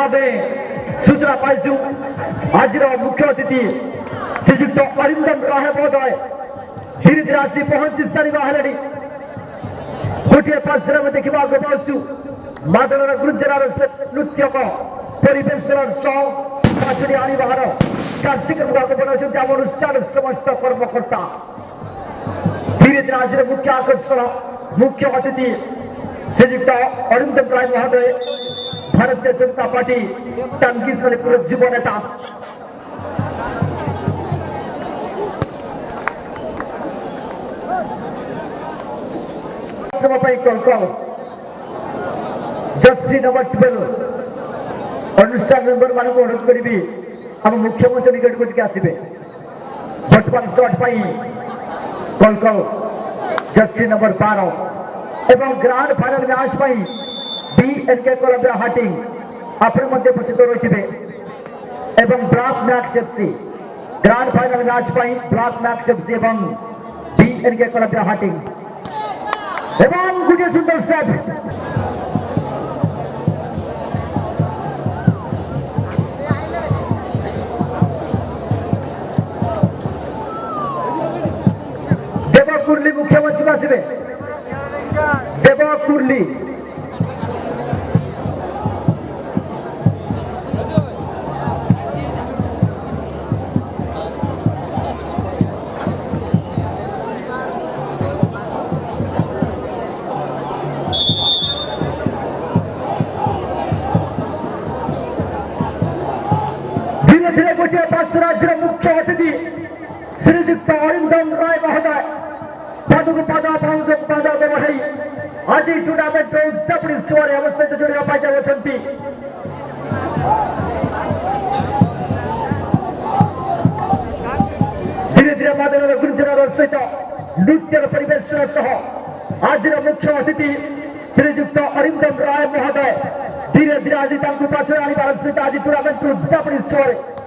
आमे सूचना पाइछु आज मुख्य अतिथि श्रीजुक्त अरिंदम राय महोदय धीरे धीरे आसी पहुंची सारिबा हेलेनी गोटे पांच दिन में देखा पाचु मादल गुंजनार नृत्यक परिवेशन पाचुरी आनबार कार्यक्रम बनाऊँ आम अनुष्ठान समस्त कर्मकर्ता धीरे धीरे आज मुख्य आकर्षण मुख्य अतिथि श्रीजुक्त अरिंदम राय महोदय भारतीय जनता पार्टी टांगी सलीपुर युव नेता जर्सी नंबर 12 अनुष्ठान मेंबर मान अनुरोध करी आम मुख्यमंत्री निकट को आसवे बर्तमान शॉट कल कल जर्सी नंबर 12 एवं grand final match BNK Columbia हाटिंग आपन मध्य उपस्थित रही एवं black max FC grand final match black max FC एवं BNK कोलंबिया हाटिंग एवं गुटे सुंदर सेट देव कुर्ली मुख्यमंत्री आसवे देव कुर्ली धीरे गोटे पांच राज्य मुख्य अतिथि श्रीजुक्त अरिंदम राय महोदय पदक पद बढ़ाई आज टूर्णामेंट उद्यापन उत्सव आम सहित जोड़ा जाऊँगी धीरे धीरे मादल गुंजनार सहित नृत्य परिवेशन आज मुख्य अतिथि श्रीजुक्त अरिंदम राय महोदय धीरे धीरे आज पाचर आनबार सहित आज टूर्णामेंट उद्यापन उत्सव